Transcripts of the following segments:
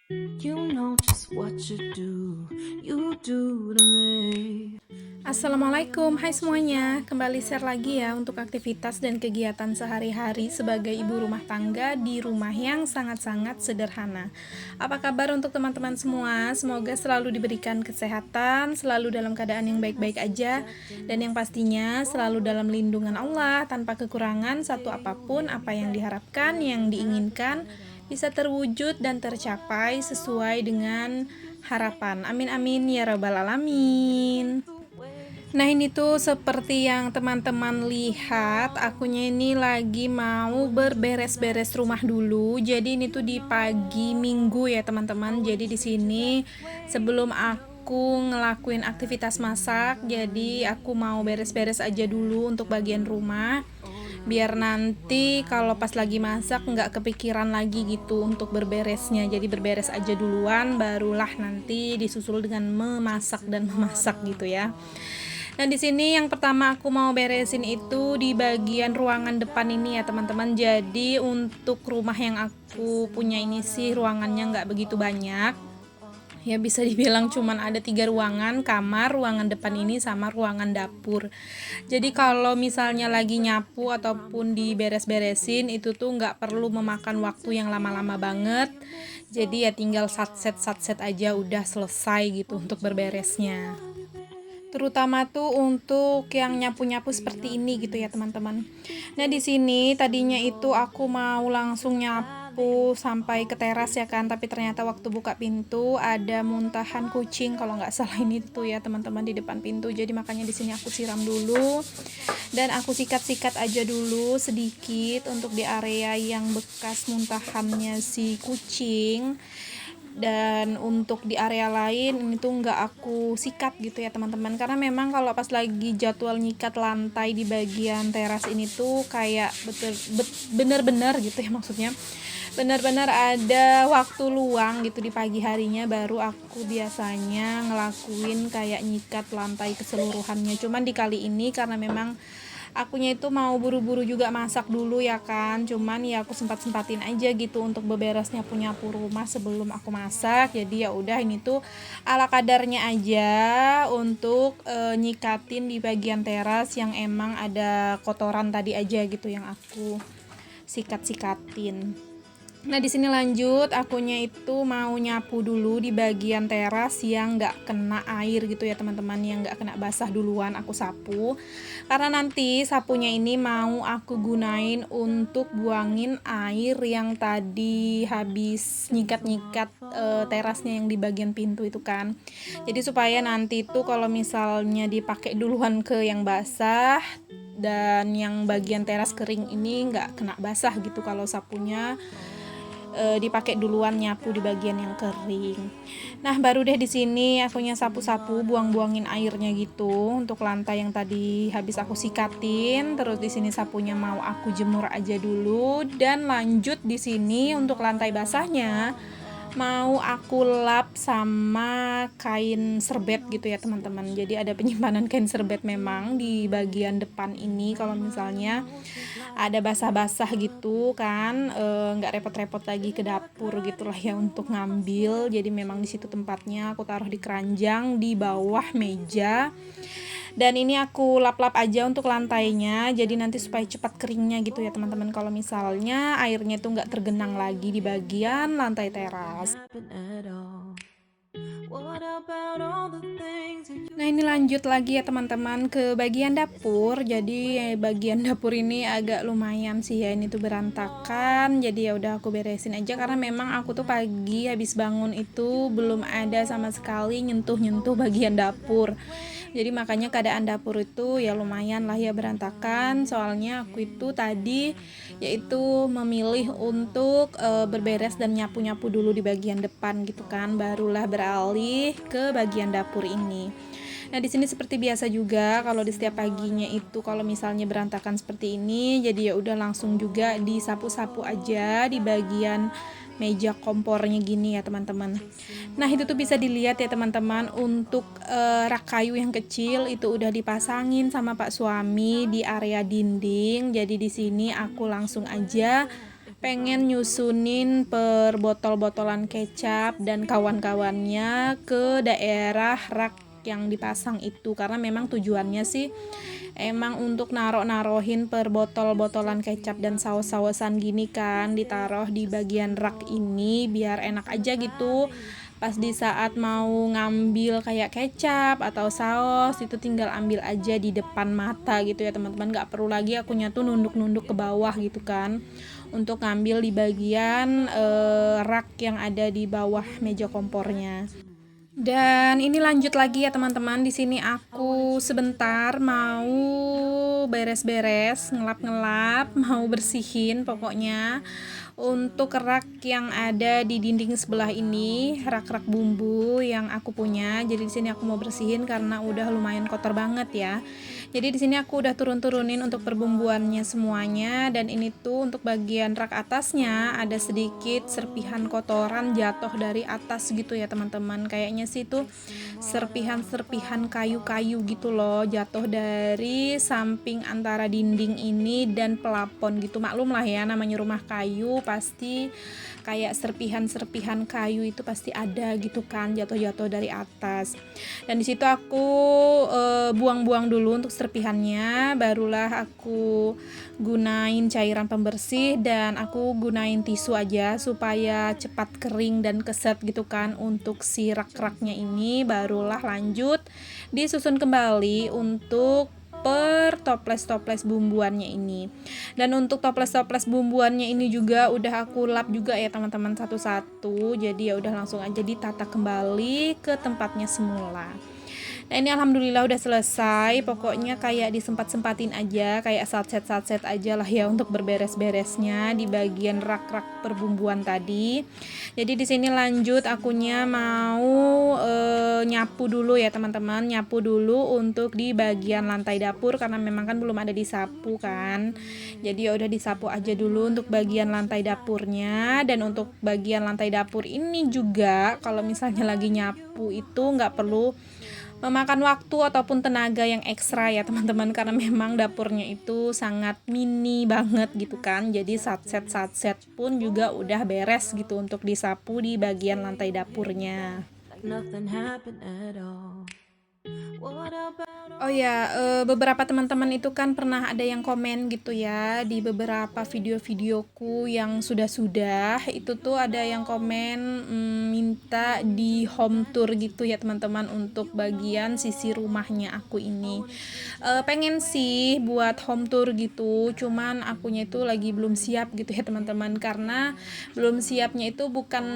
You know just what you do to me. Assalamualaikum, hai semuanya. Kembali share lagi ya untuk aktivitas dan kegiatan sehari-hari sebagai ibu rumah tangga di rumah yang sangat-sangat sederhana. Apa kabar untuk teman-teman semua? Semoga selalu diberikan kesehatan, selalu dalam keadaan yang baik-baik aja, dan yang pastinya selalu dalam lindungan Allah tanpa kekurangan satu apapun apa yang diharapkan, yang diinginkan bisa terwujud dan tercapai sesuai dengan harapan. Amin amin ya rabbal alamin. Nah ini tuh seperti yang teman-teman lihat, akunya ini lagi mau berberes-beres rumah dulu. Jadi ini tuh di pagi Minggu ya teman-teman. Jadi di sini sebelum aku ngelakuin aktivitas masak, jadi aku mau beres-beres aja dulu untuk bagian rumah. Biar nanti kalau pas lagi masak nggak kepikiran lagi gitu untuk berberesnya. Jadi berberes aja duluan, barulah nanti disusul dengan memasak dan memasak gitu ya. Nah, di sini yang pertama aku mau beresin itu di bagian ruangan depan ini ya, teman-teman. Jadi untuk rumah yang aku punya ini sih ruangannya nggak begitu banyak. Ya bisa dibilang cuman ada 3 ruangan, kamar, ruangan depan ini sama ruangan dapur. Jadi kalau misalnya lagi nyapu ataupun diberes-beresin itu tuh nggak perlu memakan waktu yang lama-lama banget. Jadi ya tinggal satset aja udah selesai gitu untuk berberesnya, terutama tuh untuk yang nyapu-nyapu seperti ini gitu ya teman-teman. Nah di sini tadinya itu aku mau langsung nyapu sampai ke teras ya kan, tapi ternyata waktu buka pintu ada muntahan kucing kalau nggak salah ini tuh ya teman-teman di depan pintu. Jadi makanya di sini aku siram dulu dan aku sikat-sikat aja dulu sedikit untuk di area yang bekas muntahannya si kucing. Dan untuk di area lain ini tuh nggak aku sikat gitu ya teman-teman, karena memang kalau pas lagi jadwal nyikat lantai di bagian teras ini tuh kayak bener-bener gitu ya, maksudnya benar-benar ada waktu luang gitu di pagi harinya baru aku biasanya ngelakuin kayak nyikat lantai keseluruhannya. Cuman di kali ini karena memang akunya itu mau buru-buru juga masak dulu ya kan, cuman ya aku sempat-sempatin aja gitu untuk beberes nyapu-nyapu rumah sebelum aku masak. Jadi ya udah ini tuh ala kadarnya aja untuk nyikatin di bagian teras yang emang ada kotoran tadi aja gitu yang aku sikat-sikatin. Nah di sini lanjut, akunya itu mau nyapu dulu di bagian teras yang nggak kena air gitu ya teman-teman, yang nggak kena basah duluan aku sapu. Karena nanti sapunya ini mau aku gunain untuk buangin air yang tadi habis nyikat-nyikat terasnya yang di bagian pintu itu kan. Jadi supaya nanti tuh kalau misalnya dipakai duluan ke yang basah dan yang bagian teras kering ini nggak kena basah gitu kalau sapunya dipakai duluan nyapu di bagian yang kering. Nah, baru deh di sini akunya sapu-sapu, buang-buangin airnya gitu untuk lantai yang tadi habis aku sikatin. Terus di sini sapunya mau aku jemur aja dulu dan lanjut di sini untuk lantai basahnya mau aku lap sama kain serbet gitu ya teman-teman. Jadi ada penyimpanan kain serbet memang di bagian depan ini kalau misalnya ada basah-basah gitu kan, nggak repot-repot lagi ke dapur gitulah ya untuk ngambil. Jadi memang di situ tempatnya aku taruh di keranjang di bawah meja. Dan ini aku lap-lap aja untuk lantainya, jadi nanti supaya cepat keringnya gitu ya teman-teman, kalau misalnya airnya itu nggak tergenang lagi di bagian lantai teras. Nah ini lanjut lagi ya teman-teman ke bagian dapur. Jadi bagian dapur ini agak lumayan sih ya, ini tuh berantakan. Jadi ya udah aku beresin aja karena memang aku tuh pagi habis bangun itu belum ada sama sekali nyentuh-nyentuh bagian dapur. Jadi makanya keadaan dapur itu ya lumayan lah ya berantakan. Soalnya aku itu tadi yaitu memilih untuk berberes dan nyapu-nyapu dulu di bagian depan gitu kan, barulah beralih ke bagian dapur ini. Nah, di sini seperti biasa juga kalau di setiap paginya itu kalau misalnya berantakan seperti ini, jadi ya udah langsung juga disapu-sapu aja di bagian meja kompornya gini ya teman-teman. Nah itu tuh bisa dilihat ya teman-teman, untuk rak kayu yang kecil itu udah dipasangin sama Pak suami di area dinding. Jadi di sini aku langsung aja pengen nyusunin per botol-botolan kecap dan kawan-kawannya ke daerah rak yang dipasang itu, karena memang tujuannya sih emang untuk naruh-naruhin per botol-botolan kecap dan saus-sausan gini kan, ditaruh di bagian rak ini biar enak aja gitu. Pas di saat mau ngambil kayak kecap atau saus itu tinggal ambil aja di depan mata gitu ya teman-teman, nggak perlu lagi akunya tuh nunduk-nunduk ke bawah gitu kan untuk ngambil di bagian rak yang ada di bawah meja kompornya. Dan ini lanjut lagi ya teman-teman, di sini aku sebentar mau beres-beres, ngelap-ngelap, mau bersihin pokoknya untuk rak yang ada di dinding sebelah ini, rak-rak bumbu yang aku punya. Jadi di sini aku mau bersihin karena udah lumayan kotor banget ya. Jadi di sini aku udah turun-turunin untuk perbumbuannya semuanya, dan ini tuh untuk bagian rak atasnya ada sedikit serpihan kotoran jatuh dari atas gitu ya teman-teman. Kayaknya sih tuh serpihan-serpihan kayu-kayu gitu loh, jatuh dari samping antara dinding ini dan pelapon gitu. Maklum lah ya, namanya rumah kayu pasti kayak serpihan-serpihan kayu itu pasti ada gitu kan, jatuh-jatuh dari atas. Dan di situ aku buang-buang dulu untuk serpihannya, barulah aku gunain cairan pembersih dan aku gunain tisu aja supaya cepat kering dan keset gitu kan untuk si rak-raknya ini. Barulah lanjut disusun kembali untuk per toples-toples bumbuannya ini. Dan untuk toples-toples bumbuannya ini juga udah aku lap juga ya teman-teman satu-satu. Jadi ya udah langsung aja ditata kembali ke tempatnya semula. Nah ini alhamdulillah udah selesai, pokoknya kayak disempat-sempatin aja, kayak satset-satset aja lah ya untuk berberes-beresnya di bagian rak-rak perbumbuan tadi. Jadi di sini lanjut akunya mau nyapu dulu ya teman-teman, nyapu dulu untuk di bagian lantai dapur karena memang kan belum ada disapu kan. Jadi ya udah disapu aja dulu untuk bagian lantai dapurnya. Dan untuk bagian lantai dapur ini juga kalau misalnya lagi nyapu itu nggak perlu memakan waktu ataupun tenaga yang ekstra ya teman-teman, karena memang dapurnya itu sangat mini banget gitu kan. Jadi satset pun juga udah beres gitu untuk disapu di bagian lantai dapurnya. Like nothing happened at all. What about Oh ya, beberapa teman-teman itu kan pernah ada yang komen gitu ya di beberapa video-videoku yang sudah-sudah, itu tuh ada yang komen minta di home tour gitu ya teman-teman untuk bagian sisi rumahnya aku ini. Pengen sih buat home tour gitu, cuman akunya itu lagi belum siap gitu ya teman-teman, karena belum siapnya itu bukan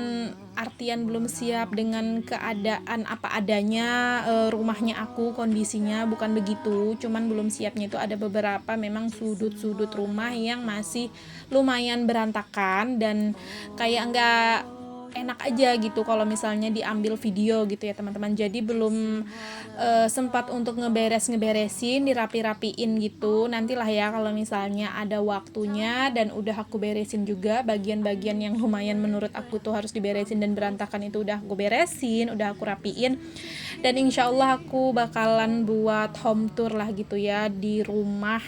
artian belum siap dengan keadaan apa adanya rumahnya aku kondisinya, bukan begitu, cuman belum siapnya itu ada beberapa memang sudut-sudut rumah yang masih lumayan berantakan dan kayak enggak enak aja gitu kalau misalnya diambil video gitu ya teman-teman. Jadi belum sempat untuk ngeberesin, dirapi-rapiin gitu. Nantilah ya kalau misalnya ada waktunya dan udah aku beresin juga bagian-bagian yang lumayan menurut aku tuh harus diberesin dan berantakan, itu udah aku beresin, udah aku rapiin. Dan insya Allah aku bakalan buat home tour lah gitu ya di rumah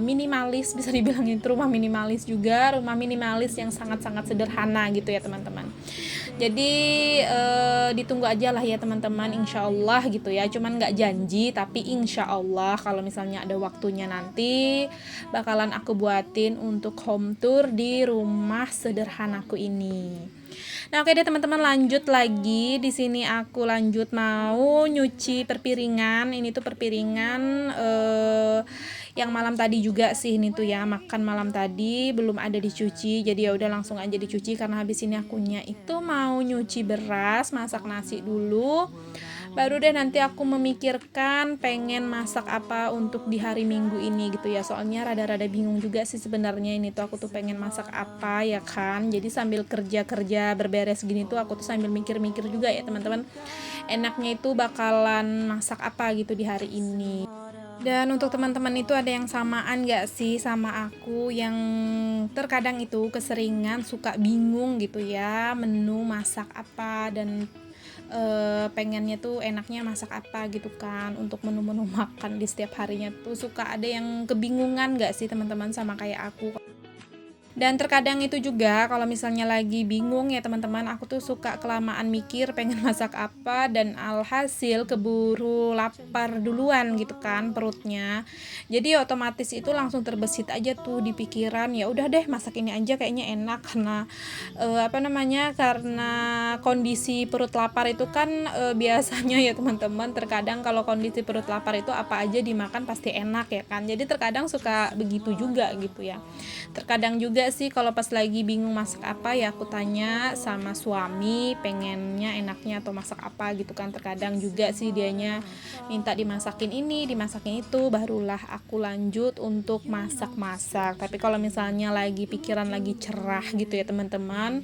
minimalis, bisa dibilang itu rumah minimalis juga, rumah minimalis yang sangat-sangat sederhana gitu ya teman-teman. Jadi ditunggu aja lah ya teman-teman, insya Allah gitu ya, cuman nggak janji tapi insya Allah kalau misalnya ada waktunya nanti bakalan aku buatin untuk home tour di rumah sederhanaku ini. Nah oke deh teman-teman, lanjut lagi. Di sini aku lanjut mau nyuci perpiringan. Ini tuh perpiringan yang malam tadi juga sih, ini tuh ya makan malam tadi belum ada dicuci. Jadi ya udah langsung aja dicuci karena habis ini akunya itu mau nyuci beras, masak nasi dulu. Baru deh nanti aku memikirkan pengen masak apa untuk di hari Minggu ini gitu ya. Soalnya rada-rada bingung juga sih sebenarnya ini tuh aku tuh pengen masak apa ya kan. Jadi sambil kerja-kerja berberes gini tuh aku tuh sambil mikir-mikir juga ya teman-teman, enaknya itu bakalan masak apa gitu di hari ini. Dan untuk teman-teman itu ada yang samaan gak sih sama aku yang terkadang itu keseringan suka bingung gitu ya menu masak apa, dan pengennya tuh enaknya masak apa gitu kan untuk menu-menu makan di setiap harinya tuh suka ada yang kebingungan gak sih teman-teman sama kayak aku. Dan terkadang itu juga kalau misalnya lagi bingung ya teman-teman, aku tuh suka kelamaan mikir pengen masak apa dan alhasil keburu lapar duluan gitu kan perutnya. Jadi otomatis itu langsung terbesit aja tuh di pikiran, ya udah deh masak ini aja kayaknya enak karena karena kondisi perut lapar itu kan biasanya ya teman-teman, terkadang kalau kondisi perut lapar itu apa aja dimakan pasti enak ya kan. Jadi terkadang suka begitu juga gitu ya. Terkadang juga sih kalau pas lagi bingung masak apa ya aku tanya sama suami pengennya enaknya atau masak apa gitu kan. Terkadang juga sih dianya minta dimasakin ini, dimasakin itu, barulah aku lanjut untuk masak-masak. Tapi kalau misalnya lagi pikiran lagi cerah gitu ya teman-teman,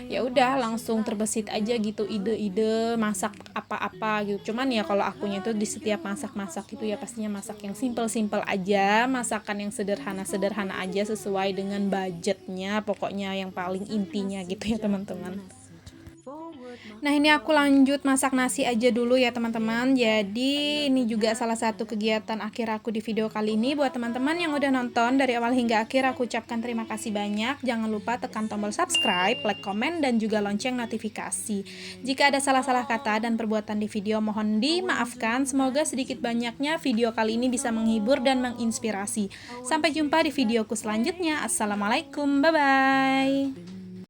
ya udah langsung terbesit aja gitu ide-ide masak apa-apa gitu. Cuman ya kalau akunya tuh di setiap masak-masak itu ya pastinya masak yang simple-simple aja, masakan yang sederhana-sederhana aja sesuai dengan budgetnya, pokoknya yang paling intinya gitu ya teman-teman. Nah, ini aku lanjut masak nasi aja dulu ya teman-teman. Jadi ini juga salah satu kegiatan akhir aku di video kali ini. Buat teman-teman yang udah nonton dari awal hingga akhir, aku ucapkan terima kasih banyak. Jangan lupa tekan tombol subscribe, like, komen, dan juga lonceng notifikasi. Jika ada salah-salah kata dan perbuatan di video, mohon dimaafkan. Semoga sedikit banyaknya video kali ini bisa menghibur dan menginspirasi. Sampai jumpa di videoku selanjutnya. Assalamualaikum, bye-bye.